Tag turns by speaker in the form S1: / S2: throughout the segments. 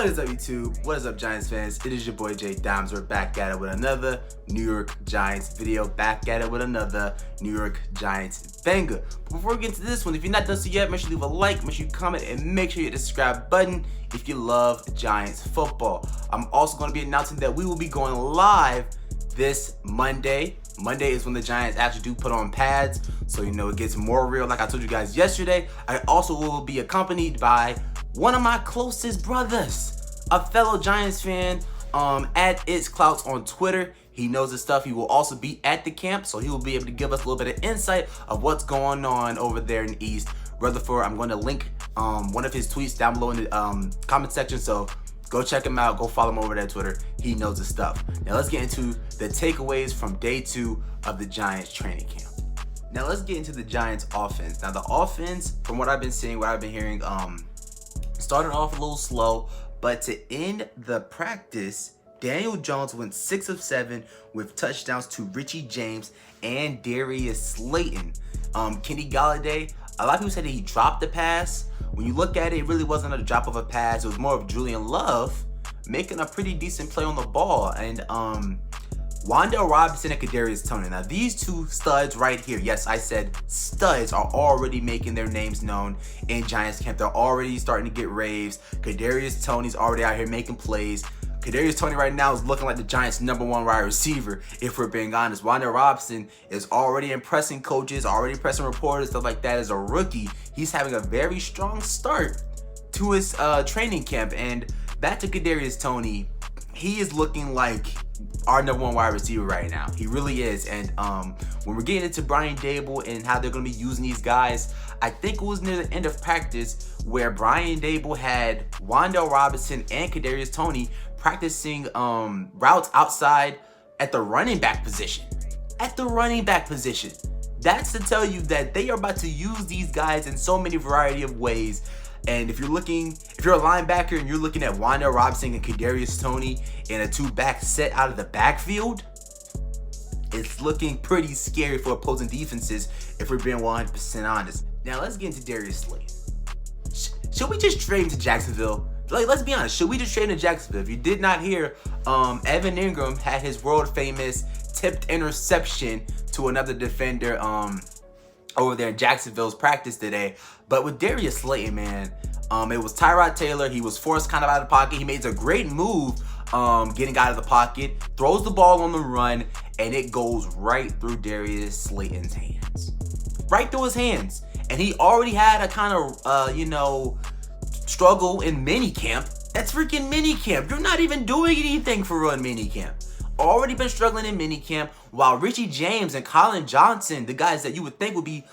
S1: What is up, YouTube? What is up, Giants fans? It is your boy Jay Dimes. We're back at it with another New York Giants video. Back at it with another New York Giants banger. But before we get into this one, if you're not done so yet, make sure you leave a like, make sure you comment, and make sure you hit the subscribe button if you love Giants football. I'm also going to be announcing that we will be going live this Monday. Monday is when the Giants actually do put on pads, so you know it gets more real. Like I told you guys yesterday, I also will be accompanied by one of my closest brothers, a fellow Giants fan, at It's Clouts on Twitter. He knows his stuff. He will also be at the camp, so he will be able to give us a little bit of insight of what's going on over there in East Rutherford. I'm going to link one of his tweets down below in the comment section, so go check him out. Go follow him over there on Twitter. He knows his stuff. Now let's get into the takeaways from day 2 of the Giants training camp. Now let's get into the Giants offense. Now the offense, from what I've been seeing, what I've been hearing, started off a little slow, but to end the practice, Daniel Jones went 6 of 7 with touchdowns to Richie James and Darius Slayton. Kenny Galladay, a lot of people said that he dropped the pass. When you look at it, it really wasn't a drop of a pass. It was more of Julian Love making a pretty decent play on the ball. And Wan'DaleRobinson and Kadarius Toney. Now these two studs right here, yes, I said studs, are already making their names known in Giants camp. They're already starting to get raves. Kadarius Toney's already out here making plays. Kadarius Toney right now is looking like the Giants' #1 wide receiver, if we're being honest. Wan'DaleRobinson is already impressing coaches, already impressing reporters, stuff like that. As a rookie, he's having a very strong start to his training camp. And back to Kadarius Toney, he is looking like our #1 wide receiver right now. He really is. And when we're getting into Brian Daboll and how they're going to be using these guys, I think it was near the end of practice where Brian Daboll had Wan'DaleRobinson and Kadarius Toney practicing routes outside at the running back position. At the running back position. That's to tell you that they are about to use these guys in so many variety of ways. And if you're a linebacker and you're looking at Wan'DaleRobinson and Kadarius Toney in a 2-back set out of the backfield, it's looking pretty scary for opposing defenses if we're being 100% honest. Now let's get into Darius Slayton. Should we just trade him to Jacksonville? Like, let's be honest, should we just trade him to Jacksonville? If you did not hear, Evan Ingram had his world famous tipped interception to another defender over there in Jacksonville's practice today. But with Darius Slayton, man, it was Tyrod Taylor. He was forced kind of out of the pocket. He made a great move getting out of the pocket, throws the ball on the run, and it goes right through Darius Slayton's hands. Right through his hands. And he already had a kind of, struggle in minicamp. That's freaking minicamp. You're not even doing anything for run minicamp. Already been struggling in minicamp, while Richie James and Colin Johnson, the guys that you would think would be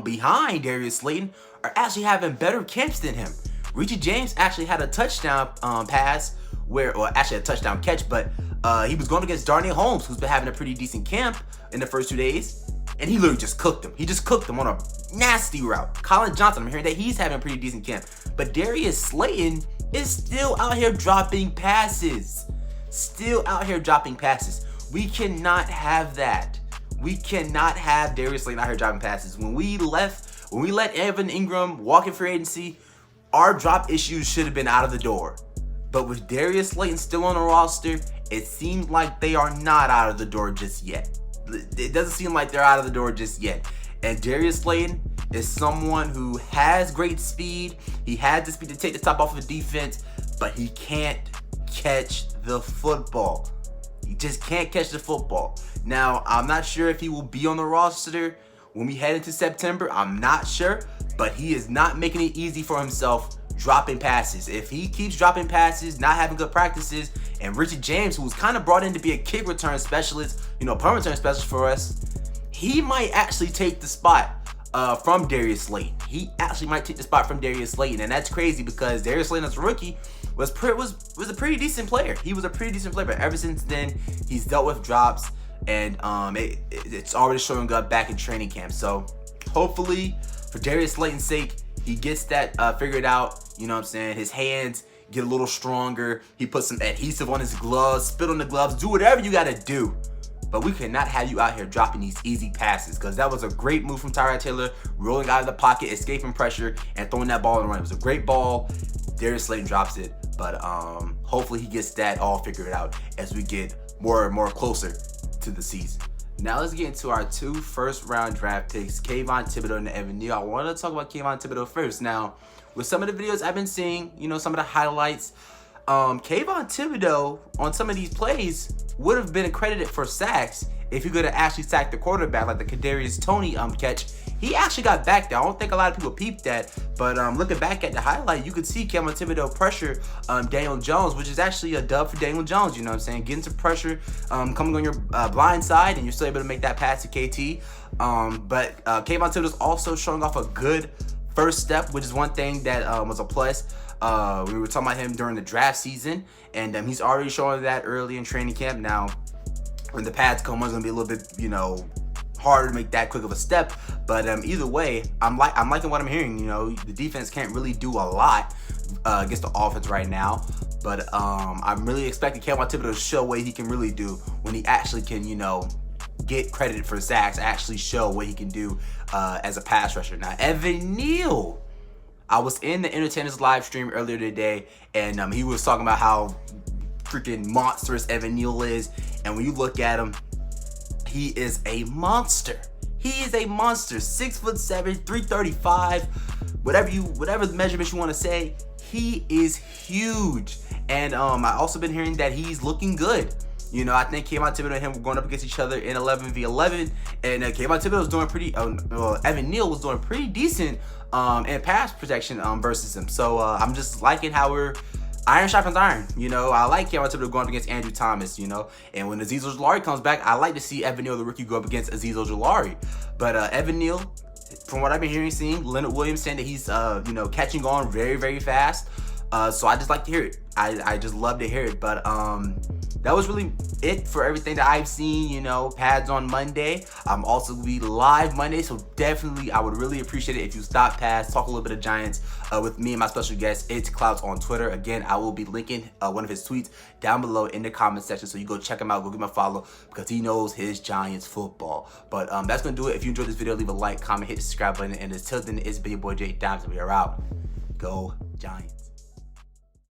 S1: behind Darius Slayton, are actually having better camps than him. Richie James actually had a touchdown pass actually a touchdown catch, but he was going against Darnell Holmes, who's been having a pretty decent camp in the first 2 days, and he literally just cooked him. He just cooked him on a nasty route. Colin Johnson, I'm hearing that he's having a pretty decent camp, but Darius Slayton is still out here dropping passes. Still out here dropping passes. We cannot have that. We cannot have Darius Slayton out here dropping passes. When we let Evan Ingram walk in free agency, our drop issues should have been out of the door. But with Darius Slayton still on the roster, it seems like they are not out of the door just yet. It doesn't seem like they're out of the door just yet. And Darius Slayton is someone who has great speed. He has the speed to take the top off of the defense, but he can't catch the football. He just can't catch the football. Now, I'm not sure if he will be on the roster when we head into September. I'm not sure, but he is not making it easy for himself dropping passes. If he keeps dropping passes, not having good practices, and Richie James, who was kind of brought in to be a kick return specialist, punt return specialist for us, he might actually take the spot from Darius Slayton. He actually might take the spot from Darius Slayton, and that's crazy because Darius Slayton as a rookie was a pretty decent player. He was a pretty decent player, but ever since then, he's dealt with drops, and it's already showing up back in training camp. So hopefully, for Darius Slayton's sake, he gets that figured out. You know what I'm saying? His hands get a little stronger. He puts some adhesive on his gloves, spit on the gloves, do whatever you gotta do. But we cannot have you out here dropping these easy passes, because that was a great move from Tyrod Taylor, rolling out of the pocket, escaping pressure, and throwing that ball and run. It was a great ball. Darius Slayton drops it But hopefully he gets that all figured out as we get more and more closer to the season. Now let's get into our 2 first-round draft picks, Kayvon Thibodeaux and Evan Neal. I wanted to talk about Kayvon Thibodeaux first. Now, with some of the videos I've been seeing, some of the highlights, Kayvon Thibodeaux on some of these plays would have been accredited for sacks if he could have actually sacked the quarterback, like the Kadarius Toney catch. He actually got back there. I don't think a lot of people peeped that, but looking back at the highlight, you could see Kayvon Thibodeaux pressure Daniel Jones, which is actually a dub for Daniel Jones, you know what I'm saying? Getting some pressure, coming on your blind side, and you're still able to make that pass to KT. But Kayvon Thibodeaux's also showing off a good first step, which is one thing that was a plus. We were talking about him during the draft season, and he's already showing that early in training camp. Now, when the pads come on, it's gonna be a little bit, harder to make that quick of a step. But either way, I'm liking what I'm hearing. The defense can't really do a lot against the offense right now. But I'm really expecting Kayvon Thibodeaux to show what he can really do when he actually can, get credited for sacks, actually show what he can do as a pass rusher. Now, Evan Neal, I was in the Entertainers live stream earlier today, and he was talking about how freaking monstrous Evan Neal is. And when you look at him, he is a monster. He is a monster. 6'7", 335, whatever the measurements you want to say. He is huge. And I also been hearing that he's looking good. I think Kayvon Thibodeaux and him were going up against each other in 11v11, and Kayvon Thibodeaux was doing pretty. Evan Neal was doing pretty decent in pass protection versus him. So I'm just liking how we're iron sharpens iron. I like Kayvon Thibodeaux going up against Andrew Thomas. And when Azeez Ojulari comes back, I like to see Evan Neal, the rookie, go up against Azeez Ojulari. But Evan Neal, from what I've been hearing, seeing Leonard Williams saying that he's catching on very, very fast. So I just like to hear it. I just love to hear it. But that was really it for everything that I've seen. Pads on Monday. I'm also going to be live Monday, so definitely I would really appreciate it if you stop past, talk a little bit of Giants with me and my special guest, It's Clouds, on Twitter. Again, I will be linking one of his tweets down below in the comment section, so you go check him out, go give him a follow, because he knows his Giants football. But that's going to do it. If you enjoyed this video, leave a like, comment, hit the subscribe button, and until then, it's been your boy Jay Dimes, and we are out. Go Giants.